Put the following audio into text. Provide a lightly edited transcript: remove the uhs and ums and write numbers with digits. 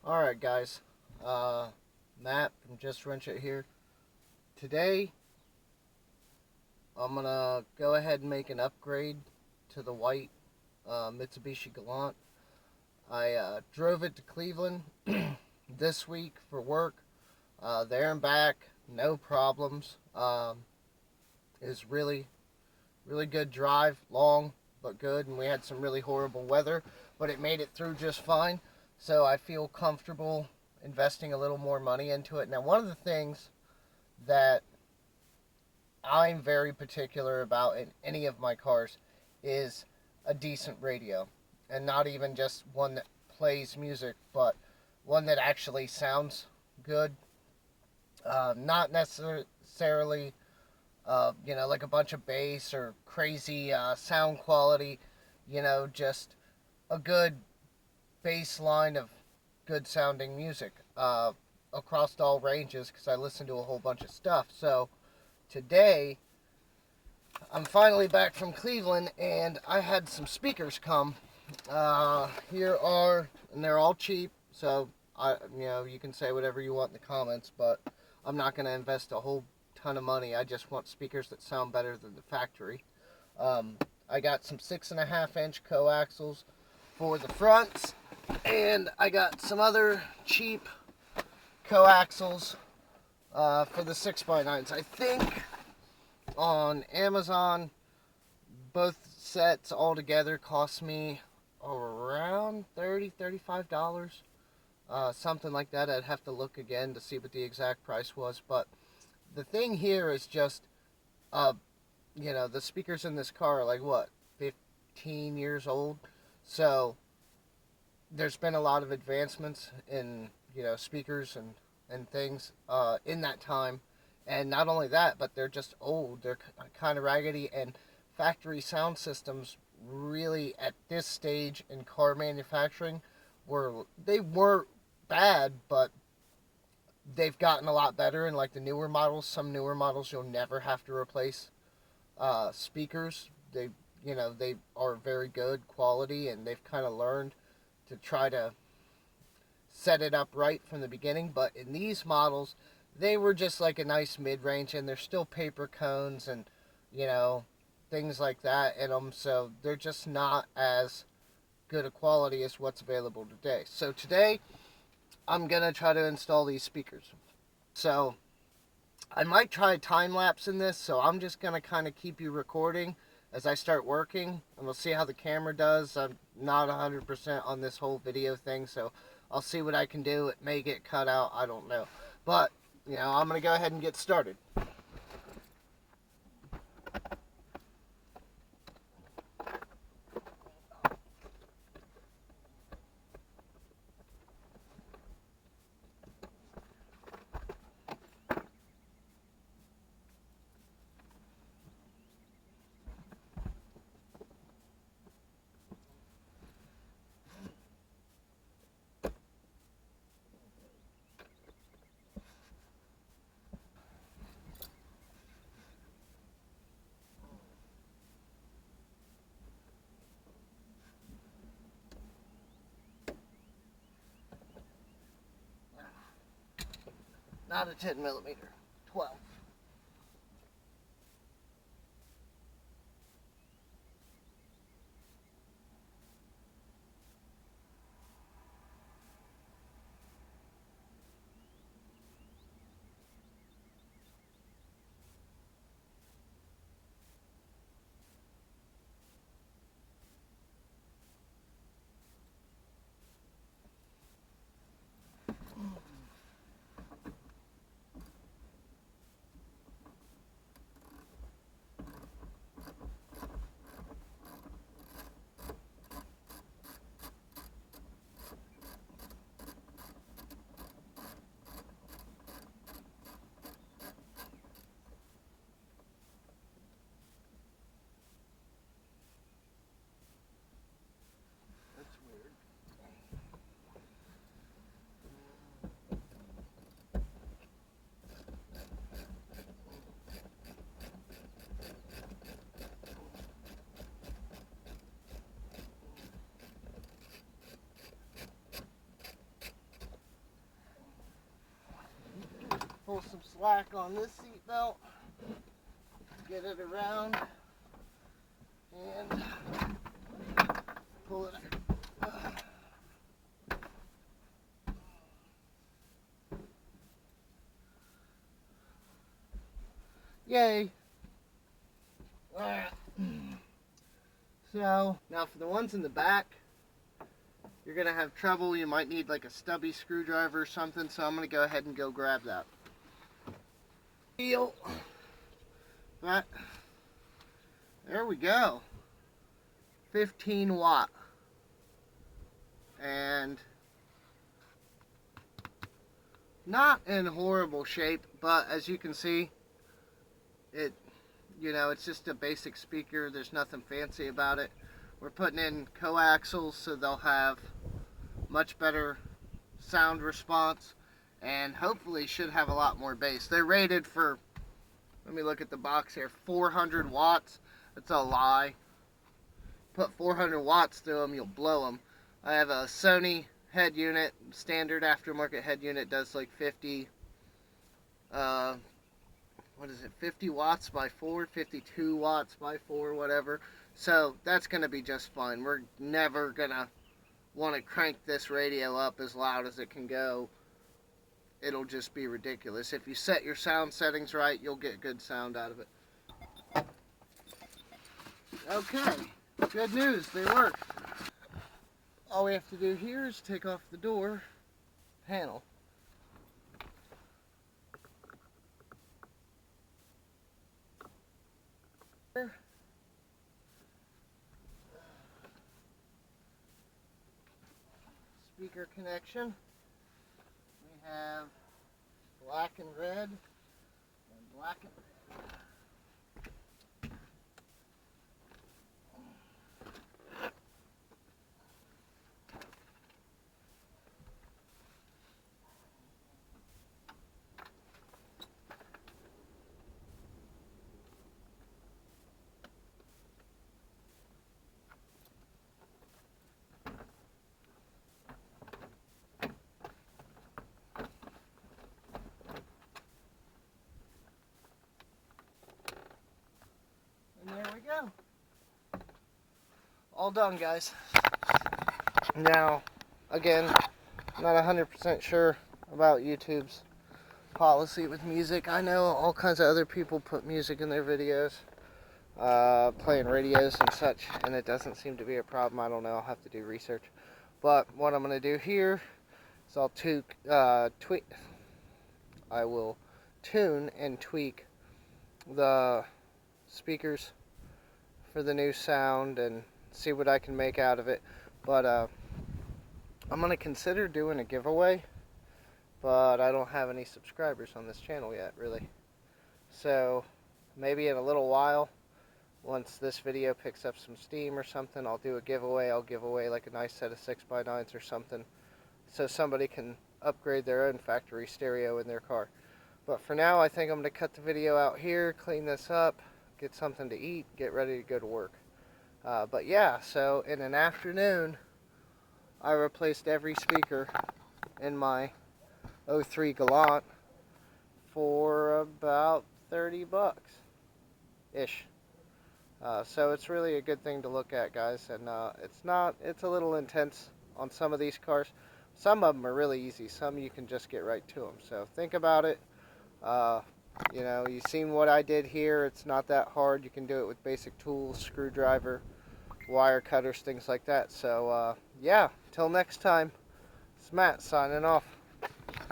Alright, guys. Uh, Matt from Just Wrench It here. Today, I'm gonna go ahead and make an upgrade to the white Mitsubishi Galant. I drove it to Cleveland this week for work. There and back, no problems. It was really good drive, long but good, and we had some really horrible weather, but it made it through just fine. So I feel comfortable investing a little more money into it. Now, one of the things that I'm very particular about in any of my cars is a decent radio, and not even just one that plays music, but one that actually sounds good. Not necessarily, like a bunch of bass or crazy sound quality. Just a good bass line of good sounding music across all ranges because I listen to a whole bunch of stuff. So today I'm finally back from Cleveland and I had some speakers come. Here are, and they're all cheap, so you can say whatever you want in the comments, but I'm not going to invest a whole ton of money. I just want speakers that sound better than the factory. I got some 6.5-inch coaxials for the fronts, and I got some other cheap coaxials for the 6x9s. I think on Amazon, both sets altogether cost me around $35, something like that. I'd have to look again to see what the exact price was, but the thing here is just, uh, the speakers in this car are like, what, 15 years old? So there's been a lot of advancements in, speakers and things in that time. And not only that, but they're just old. They're kind of raggedy, and factory sound systems really at this stage in car manufacturing they weren't bad, but they've gotten a lot better. And like the newer models, some newer models, you'll never have to replace speakers. They are very good quality, and they've kind of learned to try to set it up right from the beginning. But in these models, they were just like a nice mid-range, and they're still paper cones and you know things like that in them. So they're just not as good a quality as what's available today. So today, I'm gonna try to install these speakers. So I might try time lapse in this, so I'm just going to kind of keep you recording as I start working, and we'll see how the camera does. I'm not 100% on this whole video thing, so I'll see what I can do. It may get cut out, I don't know. But, I'm going to go ahead and get started. Not a 10 millimeter, 12. pull some slack on this seat belt, get it around, and pull it. Yay! So, now for the ones in the back, you're going to have trouble. You might need like a stubby screwdriver or something, so I'm going to go ahead and go grab that. But, there we go. 15 watt. And not in horrible shape, but as you can see, it's just a basic speaker. There's nothing fancy about it. We're putting in coaxials, so they'll have much better sound response, and hopefully should have a lot more bass. They're rated for, let me look at the box here, 400 watts. That's a lie. Put 400 watts through them, you'll blow them. I have a Sony head unit, standard aftermarket head unit, does like 50, 50 watts by 4, 52 watts by 4, whatever. So that's going to be just fine. We're never going to want to crank this radio up as loud as it can go. It'll just be ridiculous. If you set your sound settings right, you'll get good sound out of it. Okay, good news, they work. All we have to do here is take off the door panel. Speaker connection. We have black and red, and black and red. There we go. All done, guys. Now, again, not 100% sure about YouTube's policy with music. I know all kinds of other people put music in their videos, playing radios and such, and it doesn't seem to be a problem. I don't know. I'll have to do research. But what I'm going to do here is I will tune and tweak the speakers for the new sound and see what I can make out of it. But I'm going to consider doing a giveaway, but I don't have any subscribers on this channel yet, really. So maybe in a little while, once this video picks up some steam or something, I'll do a giveaway. I'll give away like a nice set of 6x9s or something, so somebody can upgrade their own factory stereo in their car. But for now, I think I'm going to cut the video out here, clean this up, get something to eat, get ready to go to work. But yeah, so in an afternoon, I replaced every speaker in my 03 Galant for about 30 bucks ish. So it's really a good thing to look at, guys, and it's a little intense on some of these cars. Some of them are really easy, some you can just get right to them. So think about it. You've seen what I did here. It's not that hard. You can do it with basic tools, screwdriver, wire cutters, things like that. So yeah, till next time, it's Matt signing off.